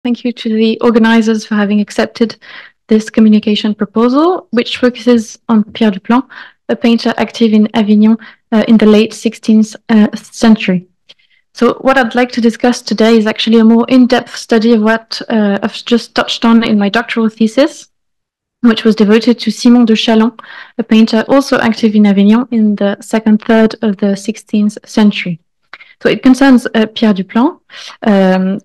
Thank you to the organizers for having accepted this communication proposal, which focuses on Pierre Duplan, a painter active in Avignon in the late 16th century. So what I'd like to discuss today is actually a more in-depth study of what I've just touched on in my doctoral thesis, which was devoted to Simon de Chalon, a painter also active in Avignon in the second third of the 16th century. So it concerns Pierre Duplan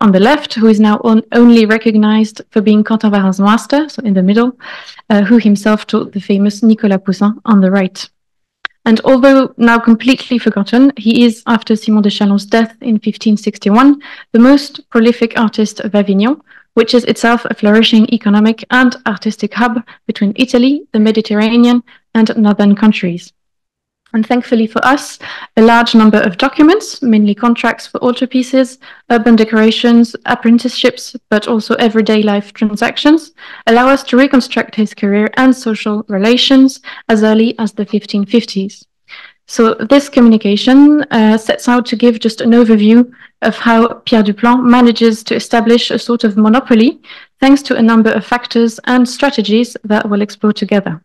on the left, who is now only recognized for being Quentin Varin's master, so in the middle, who himself taught the famous Nicolas Poussin on the right. And although now completely forgotten, he is, after Simon de Chalon's death in 1561, the most prolific artist of Avignon, which is itself a flourishing economic and artistic hub between Italy, the Mediterranean, and northern countries. And thankfully for us, a large number of documents, mainly contracts for altarpieces, urban decorations, apprenticeships, but also everyday life transactions, allow us to reconstruct his career and social relations as early as the 1550s. So this communication sets out to give just an overview of how Pierre Duplan manages to establish a sort of monopoly, thanks to a number of factors and strategies that we'll explore together.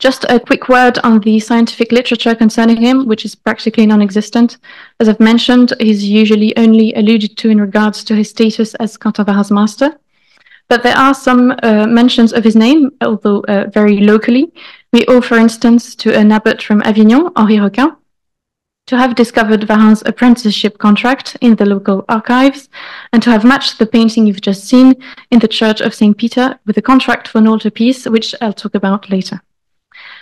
Just a quick word on the scientific literature concerning him, which is practically non-existent. As I've mentioned, he's usually only alluded to in regards to his status as Quentin Varin's master. But there are some mentions of his name, although very locally. We owe, for instance, to an abbot from Avignon, Henri Requin, to have discovered Varin's apprenticeship contract in the local archives and to have matched the painting you've just seen in the Church of St. Peter with a contract for an altarpiece, which I'll talk about later.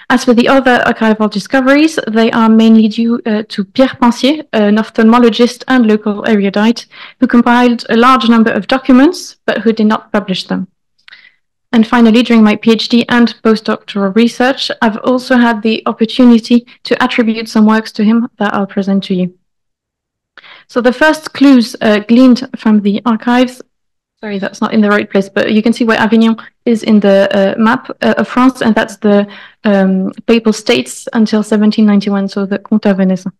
As for the other archival discoveries, they are mainly due to Pierre Pensier, an ophthalmologist and local erudite, who compiled a large number of documents, but who did not publish them. And finally, during my PhD and postdoctoral research, I've also had the opportunity to attribute some works to him that I'll present to you. So the first clues gleaned from the archives. Sorry, that's not in the right place, but you can see where Avignon is in the map of France, and that's the Papal States until 1791, so the Comtat Venaissin.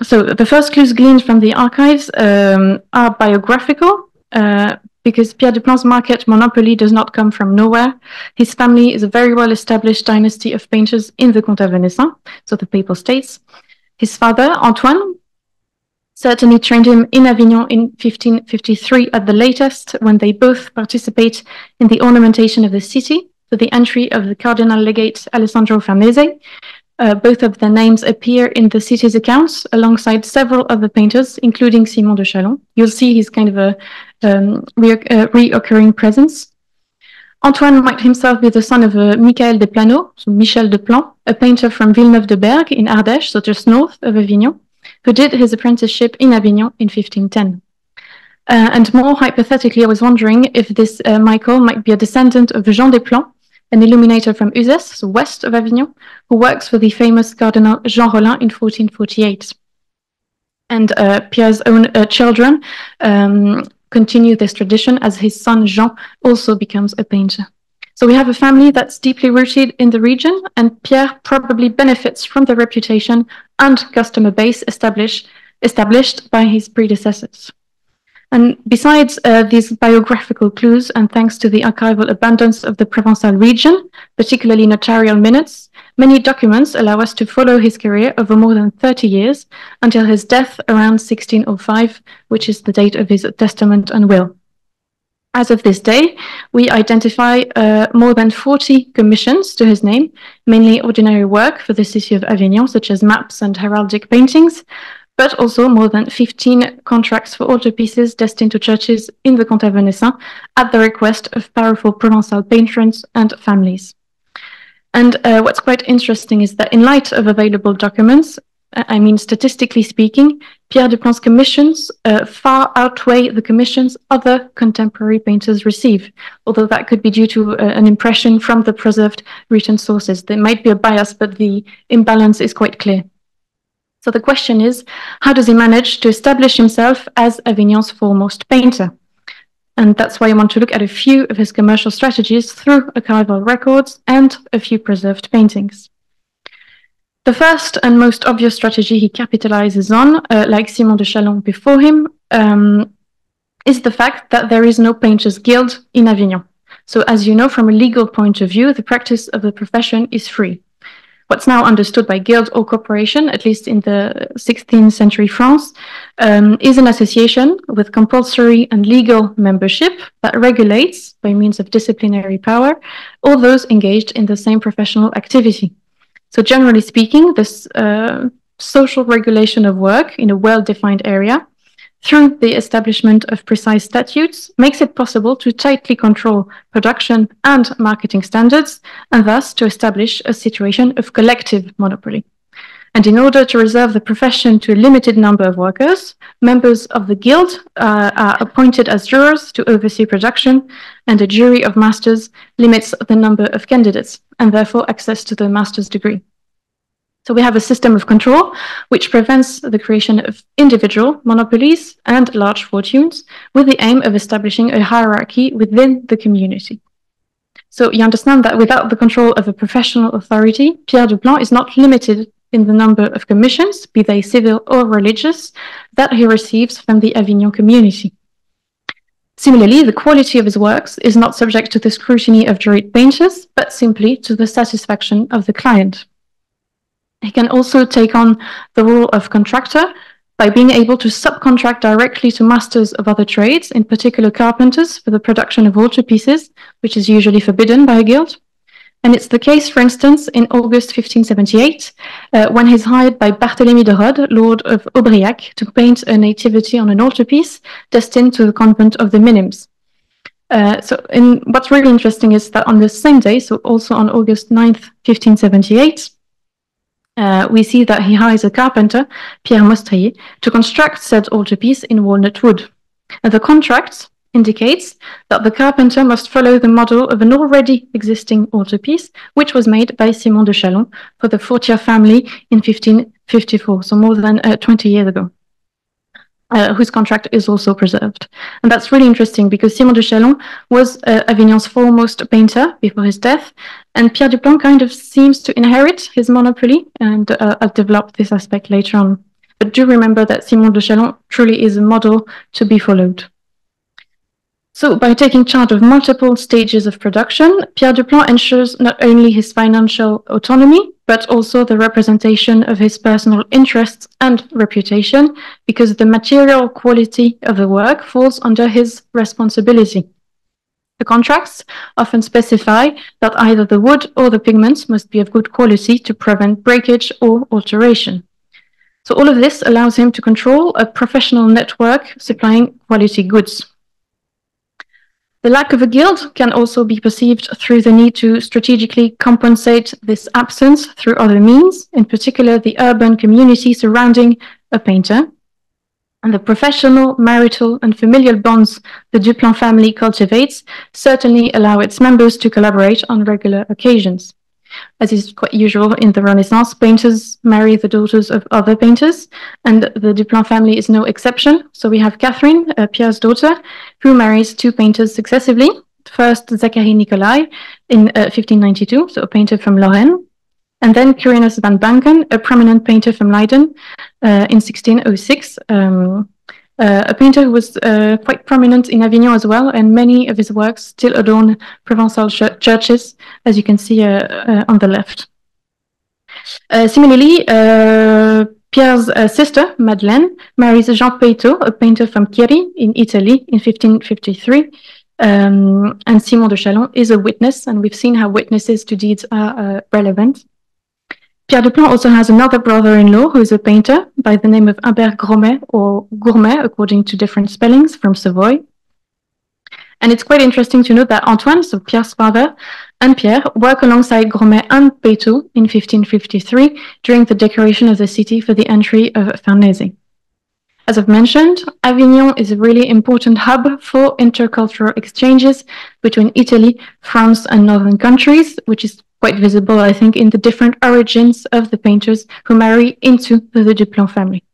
So the first clues gleaned from the archives are biographical, because Pierre Duplan's market monopoly does not come from nowhere. His family is a very well-established dynasty of painters in the Comtat Venaissin, so the Papal States. His father, Antoine, certainly trained him in Avignon in 1553 at the latest, when they both participate in the ornamentation of the city, for the entry of the Cardinal Legate Alessandro Farnese. Both of their names appear in the city's accounts alongside several other painters, including Simon de Chalon. You'll see he's kind of a reoccurring presence. Antoine might himself be the son of Michael de Plano, so Michel de Plan, a painter from Villeneuve-de-Berg in Ardèche, so just north of Avignon, who did his apprenticeship in Avignon in 1510. And more hypothetically, I was wondering if this Michael might be a descendant of Jean Desplans, an illuminator from Uzès, so west of Avignon, who works for the famous Cardinal Jean Rollin in 1448. And Pierre's own children continue this tradition, as his son Jean also becomes a painter. So we have a family that's deeply rooted in the region, and Pierre probably benefits from the reputation and customer base established by his predecessors. And besides these biographical clues, and thanks to the archival abundance of the Provençal region, particularly notarial minutes, many documents allow us to follow his career over more than 30 years until his death around 1605, which is the date of his testament and will. As of this day, we identify more than 40 commissions to his name, mainly ordinary work for the city of Avignon, such as maps and heraldic paintings, but also more than 15 contracts for altarpieces destined to churches in the Comtat Venaissin at the request of powerful Provençal patrons and families. And what's quite interesting is that in light of available documents, I mean, statistically speaking, Pierre Duplan's commissions far outweigh the commissions other contemporary painters receive, although that could be due to an impression from the preserved written sources. There might be a bias, but the imbalance is quite clear. So the question is, how does he manage to establish himself as Avignon's foremost painter? And that's why I want to look at a few of his commercial strategies through archival records and a few preserved paintings. The first and most obvious strategy he capitalizes on, like Simon de Chalon before him, is the fact that there is no painters' guild in Avignon. So as you know, from a legal point of view, the practice of the profession is free. What's now understood by guild or corporation, at least in the 16th century France, is an association with compulsory and legal membership that regulates, by means of disciplinary power, all those engaged in the same professional activity. So generally speaking, this social regulation of work in a well-defined area through the establishment of precise statutes makes it possible to tightly control production and marketing standards, and thus to establish a situation of collective monopoly. And in order to reserve the profession to a limited number of workers, members of the guild are appointed as jurors to oversee production, and a jury of masters limits the number of candidates, and therefore access to the master's degree. So we have a system of control which prevents the creation of individual monopolies and large fortunes, with the aim of establishing a hierarchy within the community. So you understand that without the control of a professional authority, Pierre Duplan is not limited in the number of commissions, be they civil or religious, that he receives from the Avignon community. Similarly, the quality of his works is not subject to the scrutiny of juried painters, but simply to the satisfaction of the client. He can also take on the role of contractor by being able to subcontract directly to masters of other trades, in particular carpenters, for the production of altarpieces, which is usually forbidden by a guild. And it's the case, for instance, in August 1578, when he's hired by Barthélemy de Rode, Lord of Aubriac, to paint a nativity on an altarpiece destined to the convent of the Minims. What's really interesting is that on the same day, so also on August 9th, 1578, we see that he hires a carpenter, Pierre Mostrier, to construct said altarpiece in walnut wood. And the contract indicates that the carpenter must follow the model of an already existing altarpiece, which was made by Simon de Chalon for the Fortier family in 1554, so more than 20 years ago, whose contract is also preserved. And that's really interesting because Simon de Chalon was Avignon's foremost painter before his death, and Pierre Duplan kind of seems to inherit his monopoly, and I'll develop this aspect later on. But do remember that Simon de Chalon truly is a model to be followed. So by taking charge of multiple stages of production, Pierre Duplan ensures not only his financial autonomy, but also the representation of his personal interests and reputation, because the material quality of the work falls under his responsibility. The contracts often specify that either the wood or the pigments must be of good quality to prevent breakage or alteration. So all of this allows him to control a professional network supplying quality goods. The lack of a guild can also be perceived through the need to strategically compensate this absence through other means, in particular the urban community surrounding a painter, and the professional, marital, and familial bonds the Duplan family cultivates certainly allow its members to collaborate on regular occasions. As is quite usual in the Renaissance, painters marry the daughters of other painters, and the Duplan family is no exception. So we have Catherine, Pierre's daughter, who marries two painters successively. First, Zachary Nicolai in 1592, so a painter from Lorraine, and then Quirinus van Banken, a prominent painter from Leiden in 1606, a painter who was quite prominent in Avignon as well, and many of his works still adorn Provençal churches, as you can see on the left. Similarly, Pierre's sister, Madeleine, marries Jean Peito, a painter from Chieri in Italy in 1553, and Simon de Chalon is a witness, and we've seen how witnesses to deeds are relevant. Pierre Duplan also has another brother-in-law who is a painter by the name of Humbert Gromet, or Gourmet, according to different spellings, from Savoy. And it's quite interesting to note that Antoine, so Pierre's father, and Pierre work alongside Gromet and Peito in 1553 during the decoration of the city for the entry of Farnese. As I've mentioned, Avignon is a really important hub for intercultural exchanges between Italy, France, and northern countries, which is quite visible, I think, in the different origins of the painters who marry into the Duplan family.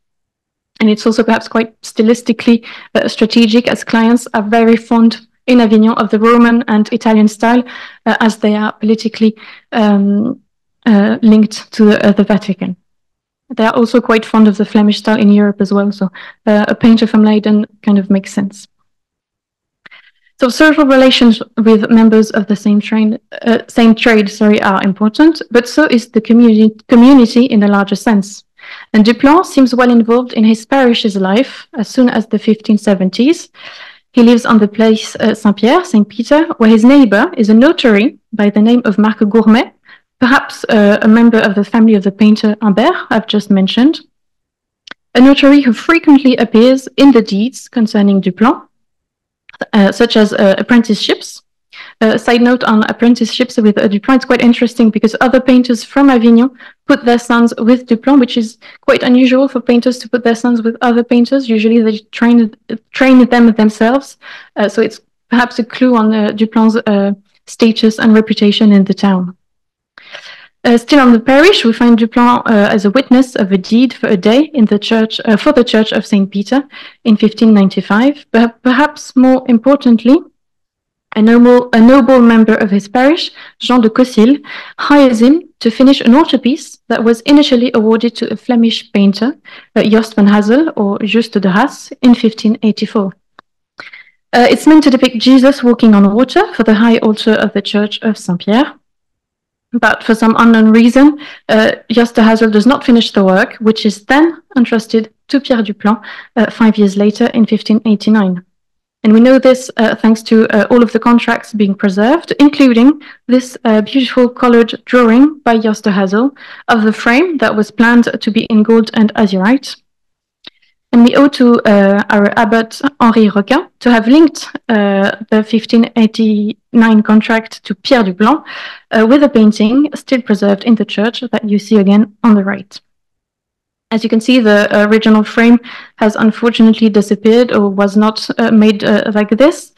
And it's also perhaps quite stylistically strategic, as clients are very fond in Avignon of the Roman and Italian style, as they are politically linked to the Vatican. They are also quite fond of the Flemish style in Europe as well, so a painter from Leiden kind of makes sense. So social relations with members of the same trade are important, but so is the community in a larger sense. And Duplan seems well involved in his parish's life as soon as the 1570s. He lives on the place Saint-Pierre, Saint Peter, where his neighbor is a notary by the name of Marc Gourmet, perhaps a member of the family of the painter Humbert I've just mentioned. A notary who frequently appears in the deeds concerning Duplan, such as apprenticeships. Side note on apprenticeships with Duplan, it's quite interesting because other painters from Avignon put their sons with Duplan, which is quite unusual for painters to put their sons with other painters. Usually they train them themselves. So it's perhaps a clue on Duplan's status and reputation in the town. Still on the parish, we find Duplan as a witness of a deed for a day in the church for the Church of Saint Peter in 1595. But perhaps more importantly, a noble member of his parish, Jean de Cossil, hires him to finish an altarpiece that was initially awarded to a Flemish painter, Jost van Hazel or Juste de Haas, in 1584. It's meant to depict Jesus walking on water for the high altar of the Church of Saint-Pierre. But for some unknown reason, Jost de Hazel does not finish the work, which is then entrusted to Pierre Duplan 5 years later in 1589. And we know this thanks to all of the contracts being preserved, including this beautiful colored drawing by Jost de Hazel of the frame that was planned to be in gold and azurite. And we owe to our abbot Henri Roquin to have linked the 1589 contract to Pierre Duplan with a painting still preserved in the church that you see again on the right. As you can see, the original frame has unfortunately disappeared or was not made like this,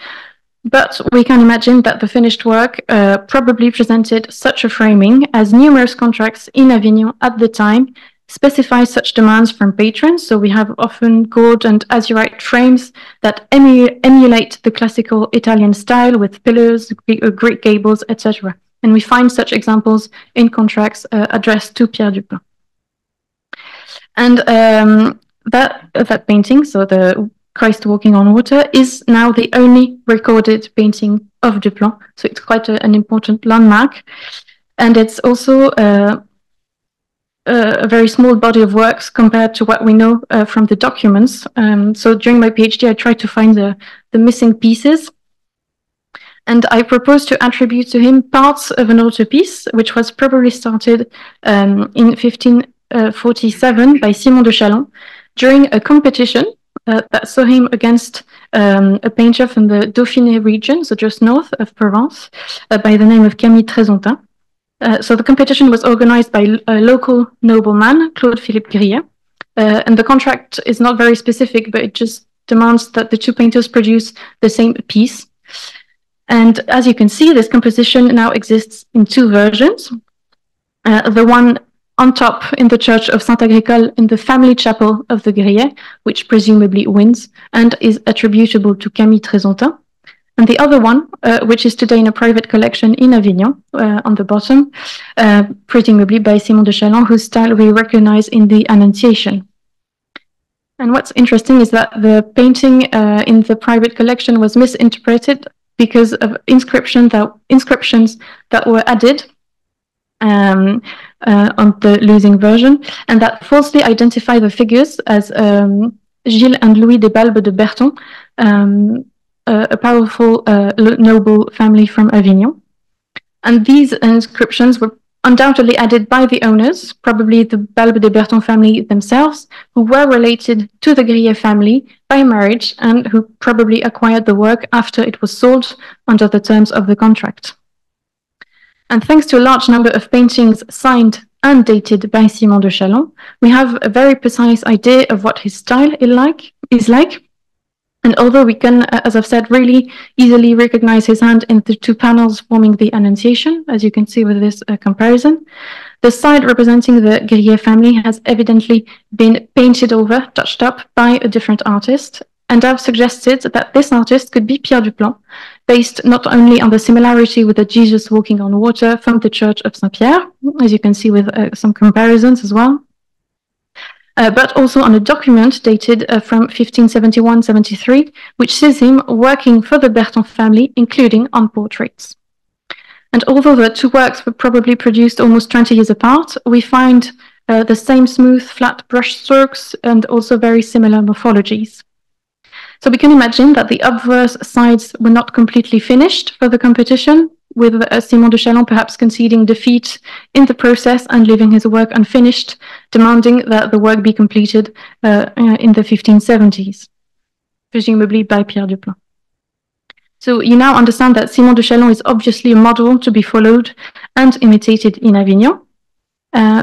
but we can imagine that the finished work probably presented such a framing, as numerous contracts in Avignon at the time specify such demands from patrons. So we have often gold and azurite frames that emulate the classical Italian style with pillars, Greek gables, etc. And we find such examples in contracts addressed to Pierre Duplan. And that painting, so the Christ walking on water, is now the only recorded painting of Duplan. So it's quite an important landmark. And it's also a very small body of works compared to what we know from the documents. So during my PhD, I tried to find the missing pieces. And I proposed to attribute to him parts of an altarpiece, which was probably started in 1547 by Simon de Chalon during a competition that saw him against a painter from the Dauphiné region, so just north of Provence, by the name of Camille. So the competition was organized by a local nobleman, Claude Philippe Grillet, and the contract is not very specific, but it just demands that the two painters produce the same piece. And as you can see, this composition now exists in two versions. The one on top in the church of Saint-Agricole in the family chapel of the Grillet, which presumably wins and is attributable to Camille Trézontin. And the other one, which is today in a private collection in Avignon, on the bottom, presumably by Simon de Chalon, whose style we recognize in the Annunciation. And what's interesting is that the painting in the private collection was misinterpreted because of inscriptions that were added on the losing version, and that falsely identify the figures as Gilles and Louis des Balbes de Berton, a powerful noble family from Avignon. And these inscriptions were undoubtedly added by the owners, probably the Balbes de Berton family themselves, who were related to the Grillet family by marriage and who probably acquired the work after it was sold under the terms of the contract. And thanks to a large number of paintings signed and dated by Simon de Chalon, we have a very precise idea of what his style is like. And although we can, as I've said, really easily recognize his hand in the two panels forming the Annunciation, as you can see with this comparison, the side representing the Grillet family has evidently been painted over, touched up by a different artist. And I've suggested that this artist could be Pierre Duplan, based not only on the similarity with the Jesus walking on water from the Church of Saint-Pierre, as you can see with some comparisons as well, but also on a document dated from 1571-73, which sees him working for the Berton family, including on portraits. And although the two works were probably produced almost 20 years apart, we find the same smooth, flat brush strokes and also very similar morphologies. So we can imagine that the obverse sides were not completely finished for the competition, with Simon de Chalons perhaps conceding defeat in the process and leaving his work unfinished, demanding that the work be completed in the 1570s, presumably by Pierre Duplan. So you now understand that Simon de Chalons is obviously a model to be followed and imitated in Avignon.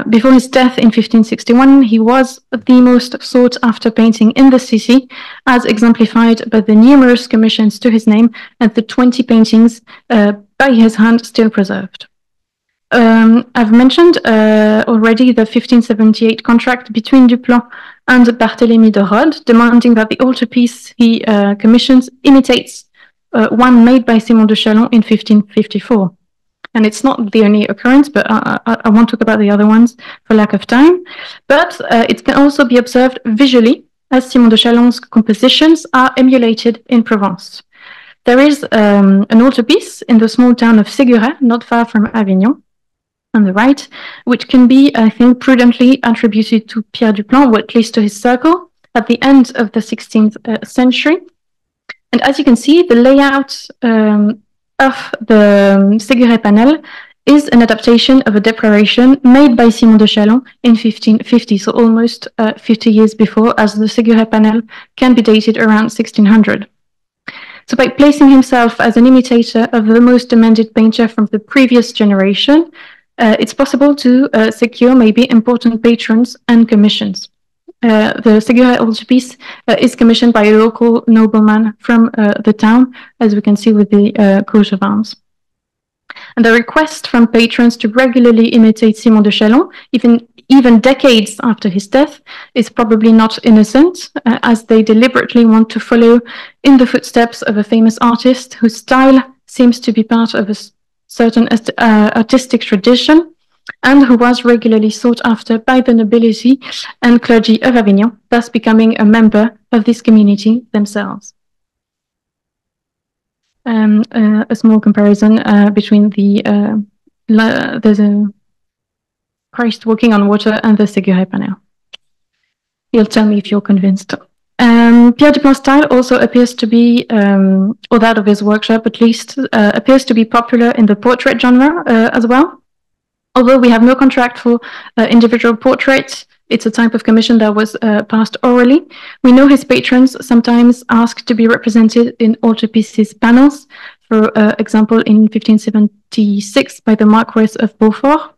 Before his death in 1561, he was the most sought-after painting in the city, as exemplified by the numerous commissions to his name and the 20 paintings by his hand still preserved. I've mentioned already the 1578 contract between Duplan and Barthélemy de Rode, demanding that the altarpiece he commissions imitates one made by Simon de Chalons in 1554. And it's not the only occurrence, but I won't talk about the other ones for lack of time. But it can also be observed visually, as Simon de Chalons' compositions are emulated in Provence. There is an altarpiece in the small town of Séguret, not far from Avignon, on the right, which can be, I think, prudently attributed to Pierre Duplan, or at least to his circle, at the end of the 16th century. And as you can see, the layout of the Séguret panel is an adaptation of a declaration made by Simon de Chalons in 1550, so almost 50 years before, as the Séguret panel can be dated around 1600. So by placing himself as an imitator of the most demanded painter from the previous generation, it's possible to secure maybe important patrons and commissions. The Séguret altarpiece is commissioned by a local nobleman from the town, as we can see with the coat of arms. And the request from patrons to regularly imitate Simon de Chalons, even decades after his death, is probably not innocent, as they deliberately want to follow in the footsteps of a famous artist whose style seems to be part of a certain artistic tradition, and who was regularly sought after by the nobility and clergy of Avignon, thus becoming a member of this community themselves. A small comparison between the Christ walking on water and the Séguret panel. You'll tell me if you're convinced. Pierre Duplan's style also appears to be, or that of his workshop at least, appears to be popular in the portrait genre as well. Although we have no contract for individual portraits, it's a type of commission that was passed orally. We know his patrons sometimes asked to be represented in altarpieces panels, for example, in 1576 by the Marquess of Beaufort.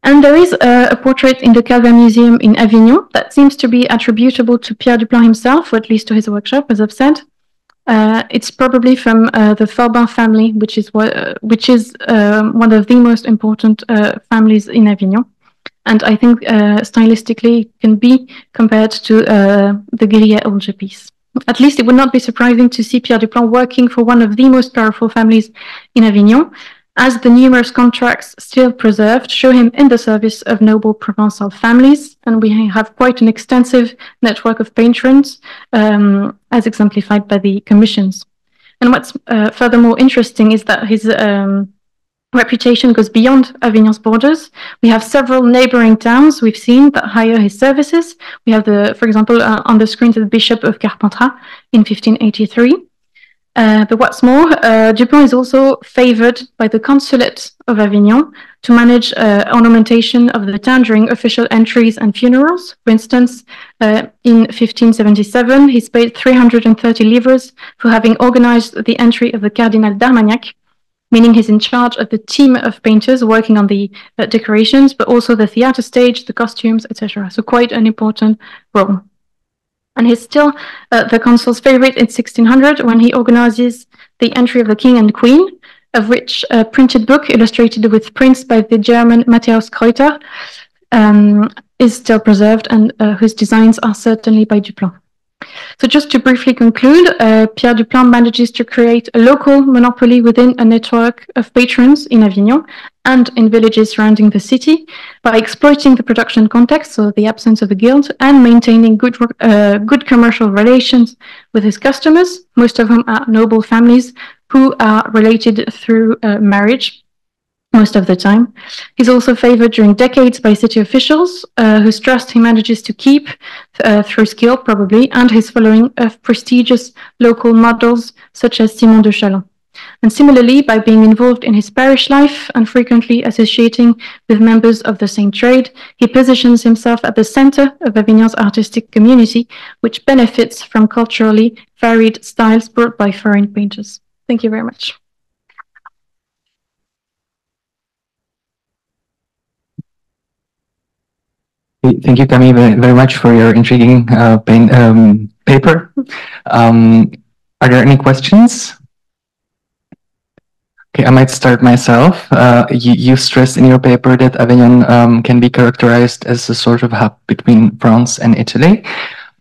And there is a portrait in the Calvin Museum in Avignon that seems to be attributable to Pierre Duplan himself, or at least to his workshop, as I've said. It's probably from the Forbin family, which is one of the most important families in Avignon. And I think stylistically it can be compared to the Grillet altarpiece. At least it would not be surprising to see Pierre Duplan working for one of the most powerful families in Avignon, as the numerous contracts still preserved show him in the service of noble Provençal families, and we have quite an extensive network of patrons, as exemplified by the commissions. And what's furthermore interesting is that his reputation goes beyond Avignon's borders. We have several neighboring towns we've seen that hire his services. We have, for example, on the screen, the Bishop of Carpentras in 1583. But what's more, Duplan is also favored by the Consulate of Avignon to manage ornamentation of the town during official entries and funerals. For instance, in 1577, he's paid 330 livres for having organized the entry of the Cardinal d'Armagnac, meaning he's in charge of the team of painters working on the decorations, but also the theater stage, the costumes, etc. So quite an important role. And he's still the consul's favorite in 1600 when he organizes the entry of the king and queen, of which a printed book illustrated with prints by the German Matthäus Kreuter is still preserved, and whose designs are certainly by Duplan. So just to briefly conclude, Pierre Duplan manages to create a local monopoly within a network of patrons in Avignon and in villages surrounding the city by exploiting the production context, so the absence of a guild, and maintaining good commercial relations with his customers, most of whom are noble families who are related through marriage most of the time. He's also favored during decades by city officials, whose trust he manages to keep through skill, probably, and his following of prestigious local models such as Simon de Chalon. And similarly, by being involved in his parish life and frequently associating with members of the same trade, he positions himself at the center of Avignon's artistic community, which benefits from culturally varied styles brought by foreign painters. Thank you very much. Thank you, Camille, very much for your intriguing paper. Are there any questions? Okay, I might start myself. You stressed in your paper that Avignon can be characterized as a sort of hub between France and Italy.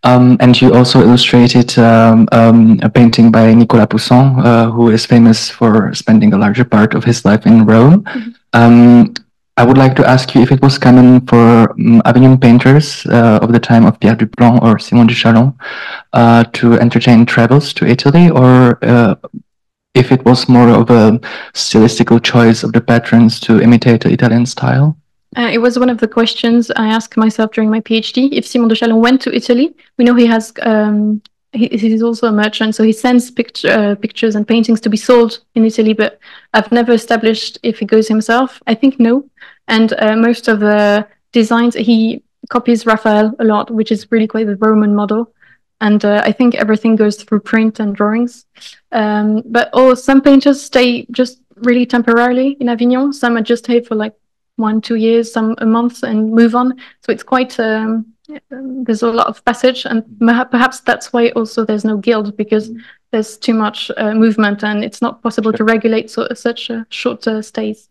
And you also illustrated a painting by Nicolas Poussin, who is famous for spending a larger part of his life in Rome. I would like to ask you if it was common for Avignon painters of the time of Pierre Duplan or Simon de Chalon to entertain travels to Italy, or if it was more of a stylistical choice of the patrons to imitate the Italian style? It was one of the questions I asked myself during my PhD. If Simon de Chalon went to Italy, we know he has he's also a merchant, so he sends pictures and paintings to be sold in Italy, but I've never established if he goes himself. I think no. And most of the designs, he copies Raphael a lot, which is really quite the Roman model. And I think everything goes through print and drawings. But some painters stay just really temporarily in Avignon. Some are just here for like 1-2 years, some a month, and move on. So it's quite there's a lot of passage, and perhaps that's why also there's no guild, because there's too much movement and it's not possible to regulate such short stays.